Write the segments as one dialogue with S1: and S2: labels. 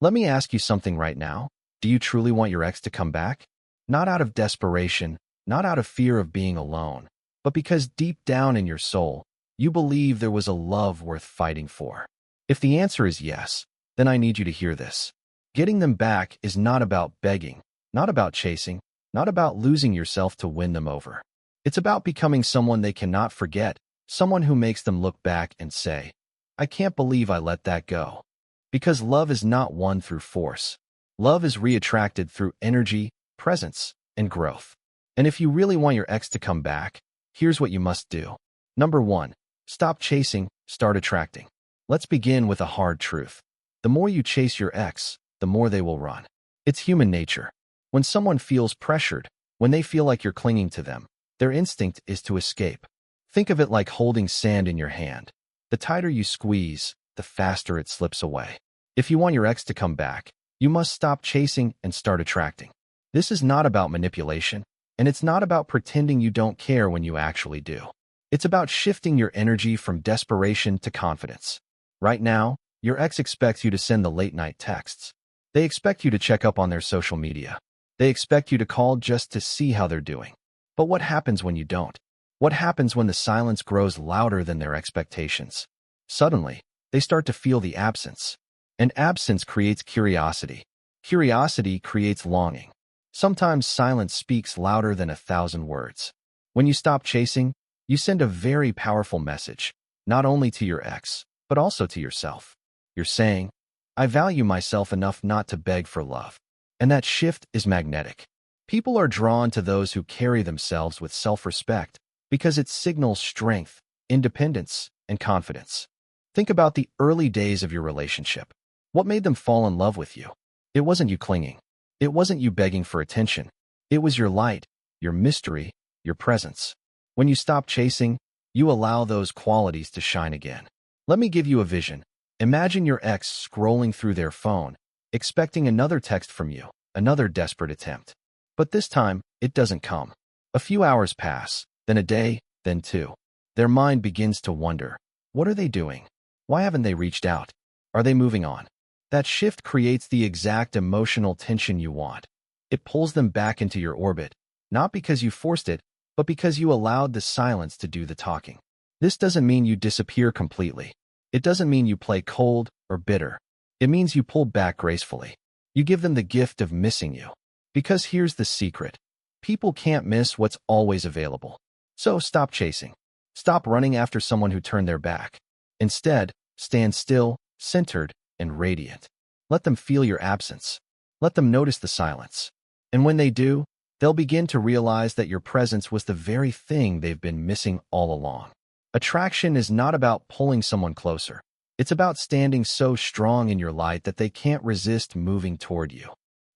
S1: Let me ask you something right now. Do you truly want your ex to come back? Not out of desperation, not out of fear of being alone, but because deep down in your soul, you believe there was a love worth fighting for. If the answer is yes, then I need you to hear this. Getting them back is not about begging, not about chasing, not about losing yourself to win them over. It's about becoming someone they cannot forget, someone who makes them look back and say, I can't believe I let that go. Because love is not won through force. Love is reattracted through energy, presence, and growth. And if you really want your ex to come back, here's what you must do. Number 1, stop chasing, start attracting. Let's begin with a hard truth. The more you chase your ex, the more they will run. It's human nature. When someone feels pressured, when they feel like you're clinging to them, their instinct is to escape. Think of it like holding sand in your hand. The tighter you squeeze, the faster it slips away. If you want your ex to come back, you must stop chasing and start attracting. This is not about manipulation, and it's not about pretending you don't care when you actually do. It's about shifting your energy from desperation to confidence. Right now, your ex expects you to send the late-night texts. They expect you to check up on their social media. They expect you to call just to see how they're doing. But what happens when you don't? What happens when the silence grows louder than their expectations? Suddenly, they start to feel the absence. And absence creates curiosity. Curiosity creates longing. Sometimes silence speaks louder than 1,000 words. When you stop chasing, you send a very powerful message, not only to your ex, but also to yourself. You're saying, I value myself enough not to beg for love. And that shift is magnetic. People are drawn to those who carry themselves with self-respect because it signals strength, independence, and confidence. Think about the early days of your relationship. What made them fall in love with you? It wasn't you clinging. It wasn't you begging for attention. It was your light, your mystery, your presence. When you stop chasing, you allow those qualities to shine again. Let me give you a vision. Imagine your ex scrolling through their phone, expecting another text from you, another desperate attempt. But this time, it doesn't come. A few hours pass, then a day, then 2. Their mind begins to wonder, what are they doing? Why haven't they reached out? Are they moving on? That shift creates the exact emotional tension you want. It pulls them back into your orbit, not because you forced it, but because you allowed the silence to do the talking. This doesn't mean you disappear completely. It doesn't mean you play cold or bitter. It means you pull back gracefully. You give them the gift of missing you. Because here's the secret. People can't miss what's always available. So stop chasing. Stop running after someone who turned their back. Instead, stand still, centered, and radiant. Let them feel your absence. Let them notice the silence. And when they do, they'll begin to realize that your presence was the very thing they've been missing all along. Attraction is not about pulling someone closer. It's about standing so strong in your light that they can't resist moving toward you.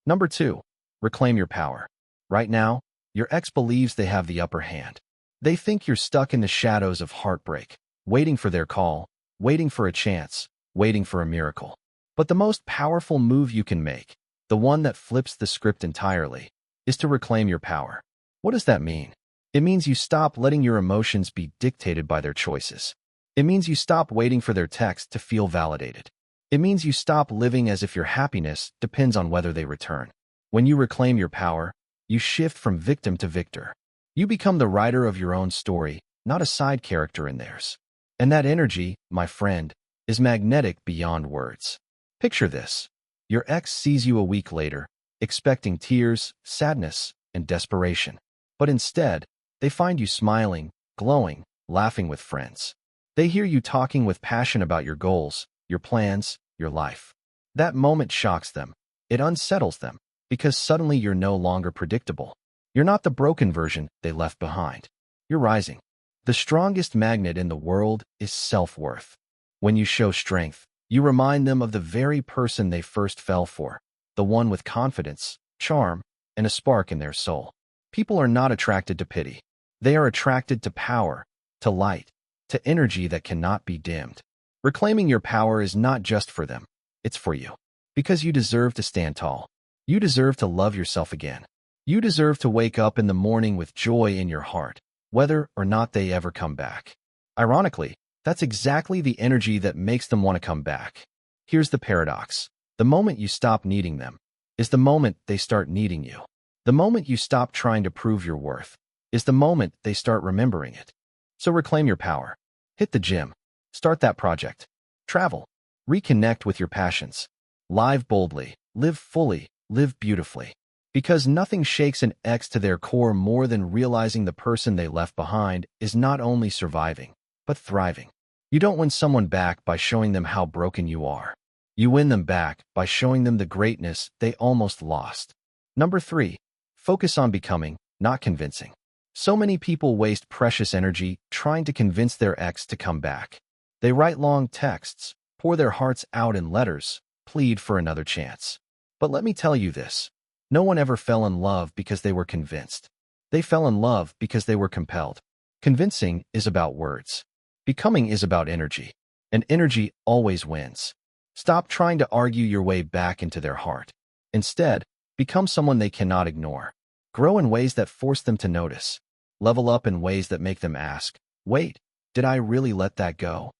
S1: Number 2, reclaim your power. Right now, your ex believes they have the upper hand. They think you're stuck in the shadows of heartbreak, waiting for their call, waiting for a chance, waiting for a miracle. But the most powerful move you can make, the one that flips the script entirely, is to reclaim your power. What does that mean? It means you stop letting your emotions be dictated by their choices. It means you stop waiting for their text to feel validated. It means you stop living as if your happiness depends on whether they return. When you reclaim your power, you shift from victim to victor. You become the writer of your own story, not a side character in theirs. And that energy, my friend, is magnetic beyond words. Picture this. Your ex sees you a week later, expecting tears, sadness, and desperation. But instead, they find you smiling, glowing, laughing with friends. They hear you talking with passion about your goals, your plans, your life. That moment shocks them. It unsettles them, because suddenly you're no longer predictable. You're not the broken version they left behind. You're rising. The strongest magnet in the world is self-worth. When you show strength, you remind them of the very person they first fell for, the one with confidence, charm, and a spark in their soul. People are not attracted to pity. They are attracted to power, to light, to energy that cannot be dimmed. Reclaiming your power is not just for them. It's for you. Because you deserve to stand tall. You deserve to love yourself again. You deserve to wake up in the morning with joy in your heart, whether or not they ever come back. Ironically, that's exactly the energy that makes them want to come back. Here's the paradox. The moment you stop needing them is the moment they start needing you. The moment you stop trying to prove your worth is the moment they start remembering it. So reclaim your power. Hit the gym. Start that project. Travel. Reconnect with your passions. Live boldly. Live fully. Live beautifully. Because nothing shakes an ex to their core more than realizing the person they left behind is not only surviving, but thriving. You don't win someone back by showing them how broken you are. You win them back by showing them the greatness they almost lost. Number 3. Focus on becoming, not convincing. So many people waste precious energy trying to convince their ex to come back. They write long texts, pour their hearts out in letters, plead for another chance. But let me tell you this. No one ever fell in love because they were convinced. They fell in love because they were compelled. Convincing is about words. Becoming is about energy. And energy always wins. Stop trying to argue your way back into their heart. Instead, become someone they cannot ignore. Grow in ways that force them to notice. Level up in ways that make them ask, wait, did I really let that go?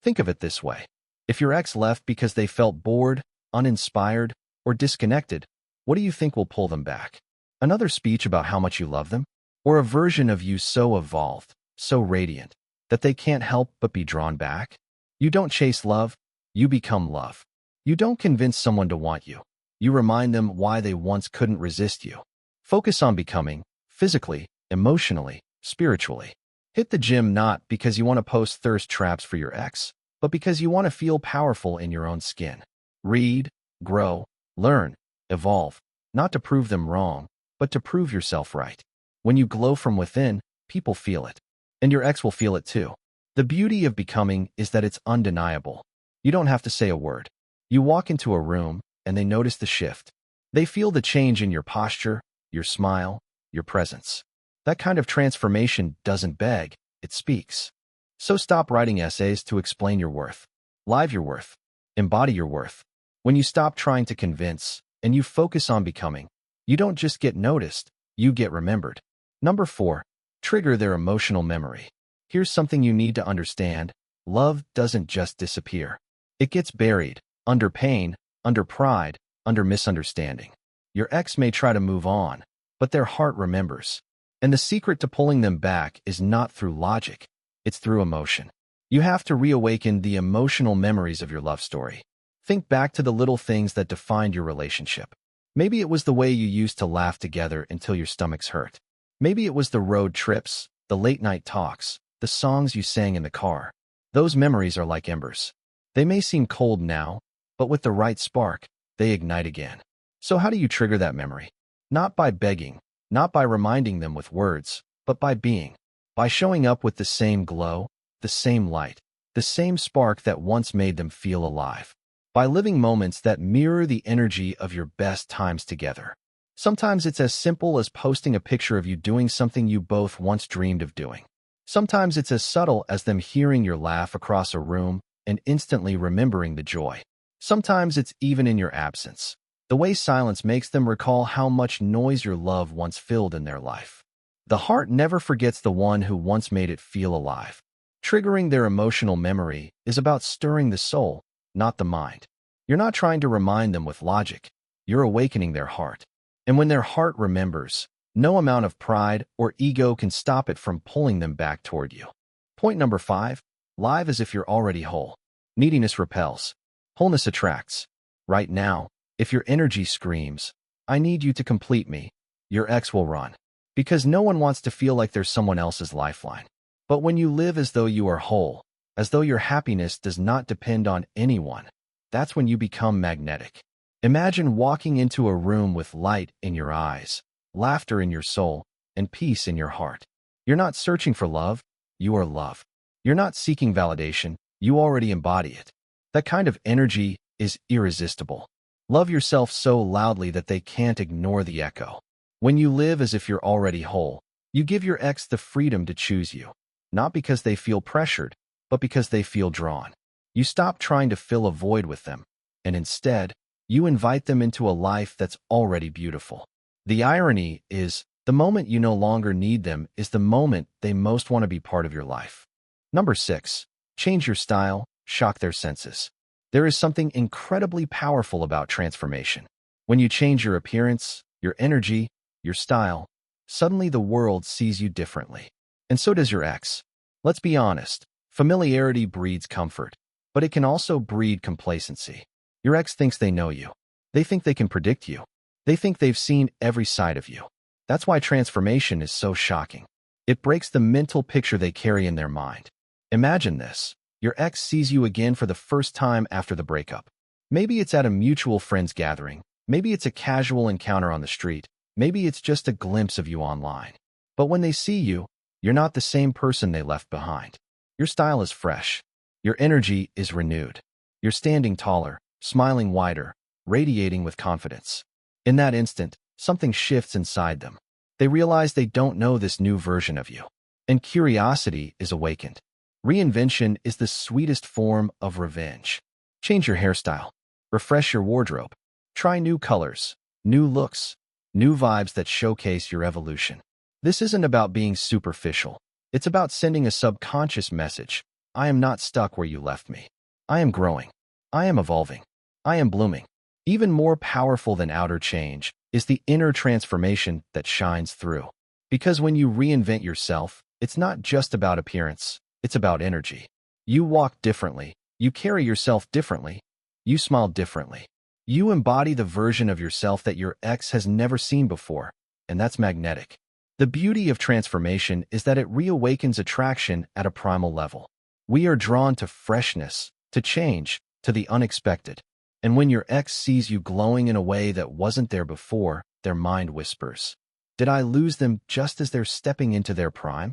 S1: Think of it this way. If your ex left because they felt bored, uninspired, or disconnected, what do you think will pull them back? Another speech about how much you love them? Or a version of you so evolved, so radiant, that they can't help but be drawn back? You don't chase love, you become love. You don't convince someone to want you. You remind them why they once couldn't resist you. Focus on becoming, physically, emotionally, spiritually. Hit the gym not because you want to post thirst traps for your ex, but because you want to feel powerful in your own skin. Read, grow, learn, evolve, not to prove them wrong, but to prove yourself right. When you glow from within, people feel it. And your ex will feel it too. The beauty of becoming is that it's undeniable. You don't have to say a word. You walk into a room, and they notice the shift. They feel the change in your posture, your smile, your presence. That kind of transformation doesn't beg, it speaks. So stop writing essays to explain your worth. Live your worth. Embody your worth. When you stop trying to convince, and you focus on becoming, you don't just get noticed, you get remembered. Number 4. Trigger their emotional memory. Here's something you need to understand. Love doesn't just disappear. It gets buried, under pain, under pride, under misunderstanding. Your ex may try to move on, but their heart remembers. And the secret to pulling them back is not through logic, it's through emotion. You have to reawaken the emotional memories of your love story. Think back to the little things that defined your relationship. Maybe it was the way you used to laugh together until your stomachs hurt. Maybe it was the road trips, the late-night talks, the songs you sang in the car. Those memories are like embers. They may seem cold now, but with the right spark, they ignite again. So how do you trigger that memory? Not by begging, not by reminding them with words, but by being. By showing up with the same glow, the same light, the same spark that once made them feel alive. By living moments that mirror the energy of your best times together. Sometimes it's as simple as posting a picture of you doing something you both once dreamed of doing. Sometimes it's as subtle as them hearing your laugh across a room and instantly remembering the joy. Sometimes it's even in your absence. The way silence makes them recall how much noise your love once filled in their life. The heart never forgets the one who once made it feel alive. Triggering their emotional memory is about stirring the soul, not the mind. You're not trying to remind them with logic. You're awakening their heart. And when their heart remembers, no amount of pride or ego can stop it from pulling them back toward you. Point number 5. Live as if you're already whole. Neediness repels. Wholeness attracts. Right now, if your energy screams, I need you to complete me, your ex will run. Because no one wants to feel like they're someone else's lifeline. But when you live as though you are whole, as though your happiness does not depend on anyone, that's when you become magnetic. Imagine walking into a room with light in your eyes, laughter in your soul, and peace in your heart. You're not searching for love, you are love. You're not seeking validation, you already embody it. That kind of energy is irresistible. Love yourself so loudly that they can't ignore the echo. When you live as if you're already whole, you give your ex the freedom to choose you. Not because they feel pressured, but because they feel drawn. You stop trying to fill a void with them, and instead, you invite them into a life that's already beautiful. The irony is, the moment you no longer need them is the moment they most want to be part of your life. Number 6. Change your style, shock their senses. There is something incredibly powerful about transformation. When you change your appearance, your energy, your style, suddenly the world sees you differently. And so does your ex. Let's be honest, familiarity breeds comfort, but it can also breed complacency. Your ex thinks they know you. They think they can predict you. They think they've seen every side of you. That's why transformation is so shocking. It breaks the mental picture they carry in their mind. Imagine this. Your ex sees you again for the first time after the breakup. Maybe it's at a mutual friends gathering. Maybe it's a casual encounter on the street. Maybe it's just a glimpse of you online. But when they see you, you're not the same person they left behind. Your style is fresh. Your energy is renewed. You're standing taller, smiling wider, radiating with confidence. In that instant, something shifts inside them. They realize they don't know this new version of you. And curiosity is awakened. Reinvention is the sweetest form of revenge. Change your hairstyle. Refresh your wardrobe. Try new colors, new looks, new vibes that showcase your evolution. This isn't about being superficial. It's about sending a subconscious message. I am not stuck where you left me. I am growing. I am evolving. I am blooming. Even more powerful than outer change is the inner transformation that shines through. Because when you reinvent yourself, it's not just about appearance, it's about energy. You walk differently. You carry yourself differently. You smile differently. You embody the version of yourself that your ex has never seen before, and that's magnetic. The beauty of transformation is that it reawakens attraction at a primal level. We are drawn to freshness, to change, to the unexpected. And when your ex sees you glowing in a way that wasn't there before, their mind whispers, "Did I lose them just as they're stepping into their prime?"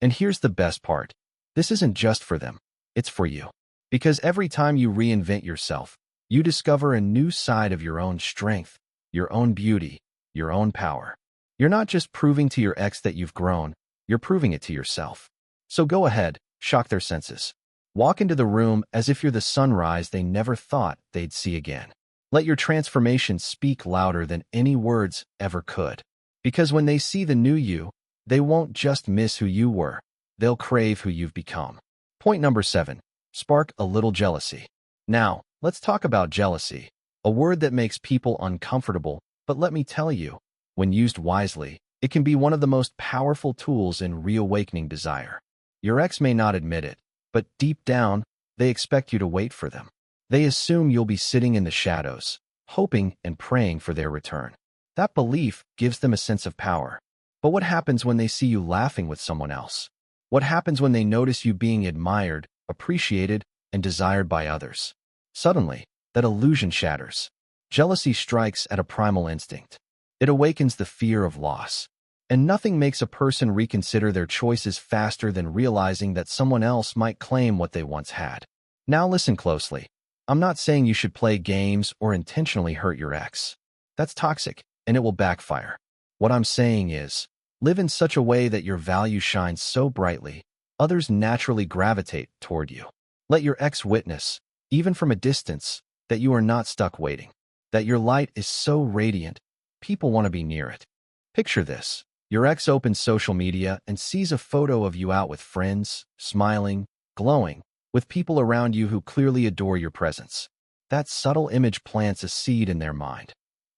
S1: And here's the best part. This isn't just for them. It's for you. Because every time you reinvent yourself, you discover a new side of your own strength, your own beauty, your own power. You're not just proving to your ex that you've grown, you're proving it to yourself. So go ahead, shock their senses. Walk into the room as if you're the sunrise they never thought they'd see again. Let your transformation speak louder than any words ever could. Because when they see the new you, they won't just miss who you were, they'll crave who you've become. Point number 7. Spark a little jealousy. Now, let's talk about jealousy, a word that makes people uncomfortable, but let me tell you, when used wisely, it can be one of the most powerful tools in reawakening desire. Your ex may not admit it, but deep down, they expect you to wait for them. They assume you'll be sitting in the shadows, hoping and praying for their return. That belief gives them a sense of power. But what happens when they see you laughing with someone else? What happens when they notice you being admired, appreciated, and desired by others? Suddenly, that illusion shatters. Jealousy strikes at a primal instinct. It awakens the fear of loss. And nothing makes a person reconsider their choices faster than realizing that someone else might claim what they once had. Now listen closely. I'm not saying you should play games or intentionally hurt your ex. That's toxic, and it will backfire. What I'm saying is, live in such a way that your value shines so brightly, others naturally gravitate toward you. Let your ex witness, even from a distance, that you are not stuck waiting, that your light is so radiant, people want to be near it. Picture this. Your ex opens social media and sees a photo of you out with friends, smiling, glowing, with people around you who clearly adore your presence. That subtle image plants a seed in their mind.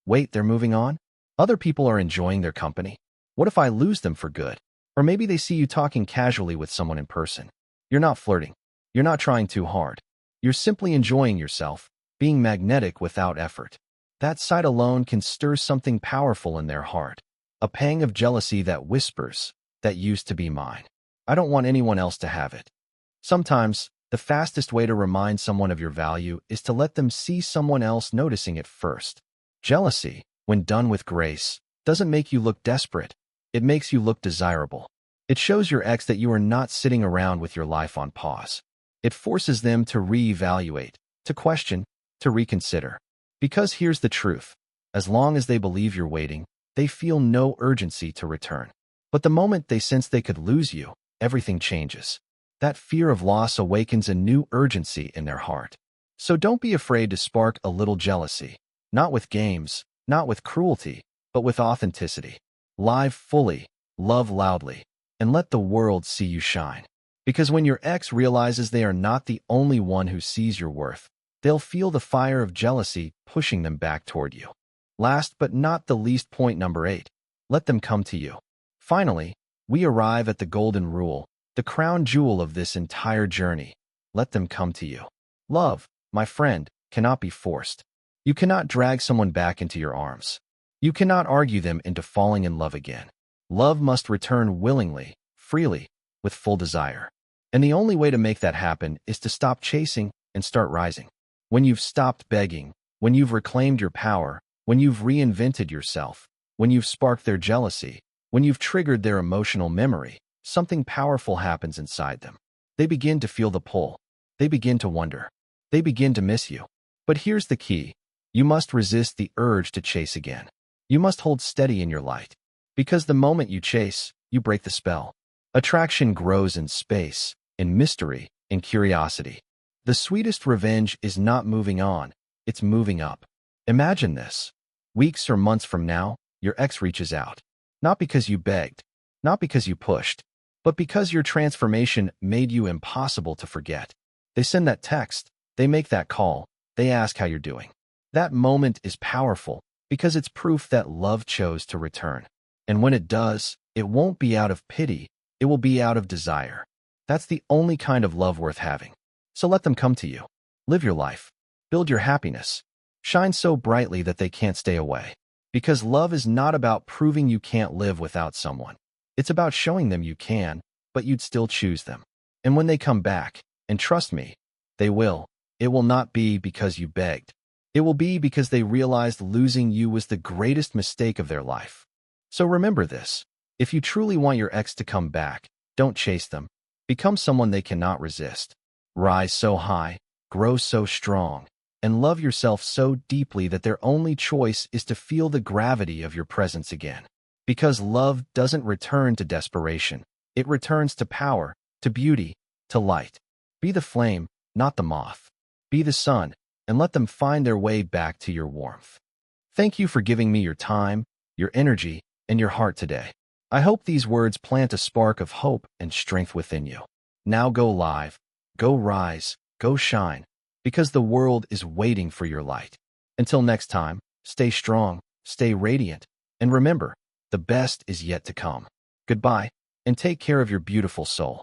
S1: Wait, they're moving on? Other people are enjoying their company. What if I lose them for good? Or maybe they see you talking casually with someone in person. You're not flirting. You're not trying too hard. You're simply enjoying yourself, being magnetic without effort. That sight alone can stir something powerful in their heart. A pang of jealousy that whispers, "That used to be mine. I don't want anyone else to have it." Sometimes, the fastest way to remind someone of your value is to let them see someone else noticing it first. Jealousy, when done with grace, doesn't make you look desperate. It makes you look desirable. It shows your ex that you are not sitting around with your life on pause. It forces them to reevaluate, to question, to reconsider. Because here's the truth. As long as they believe you're waiting, they feel no urgency to return. But the moment they sense they could lose you, everything changes. That fear of loss awakens a new urgency in their heart. So don't be afraid to spark a little jealousy. Not with games, not with cruelty, but with authenticity. Live fully, love loudly, and let the world see you shine. Because when your ex realizes they are not the only one who sees your worth, They'll feel the fire of jealousy pushing them back toward you. Last but not the least, point number 8. Let them come to you. Finally, we arrive at the golden rule, the crown jewel of this entire journey. Let them come to you. Love, my friend, cannot be forced. You cannot drag someone back into your arms. You cannot argue them into falling in love again. Love must return willingly, freely, with full desire. And the only way to make that happen is to stop chasing and start rising. When you've stopped begging, when you've reclaimed your power, when you've reinvented yourself, when you've sparked their jealousy, when you've triggered their emotional memory, something powerful happens inside them. They begin to feel the pull. They begin to wonder. They begin to miss you. But here's the key. You must resist the urge to chase again. You must hold steady in your light. Because the moment you chase, you break the spell. Attraction grows in space, in mystery, in curiosity. The sweetest revenge is not moving on, it's moving up. Imagine this. Weeks or months from now, your ex reaches out. Not because you begged, not because you pushed, but because your transformation made you impossible to forget. They send that text, they make that call, they ask how you're doing. That moment is powerful because it's proof that love chose to return. And when it does, it won't be out of pity, it will be out of desire. That's the only kind of love worth having. So let them come to you. Live your life. Build your happiness. Shine so brightly that they can't stay away. Because love is not about proving you can't live without someone. It's about showing them you can, but you'd still choose them. And when they come back, and trust me, they will, it will not be because you begged. It will be because they realized losing you was the greatest mistake of their life. So remember this. If you truly want your ex to come back, don't chase them. Become someone they cannot resist. Rise so high, grow so strong, and love yourself so deeply that their only choice is to feel the gravity of your presence again. Because love doesn't return to desperation. It returns to power, to beauty, to light. Be the flame, not the moth. Be the sun, and let them find their way back to your warmth. Thank you for giving me your time, your energy, and your heart today. I hope these words plant a spark of hope and strength within you. Now go live, go rise, go shine, because the world is waiting for your light. Until next time, stay strong, stay radiant, and remember, the best is yet to come. Goodbye, and take care of your beautiful soul.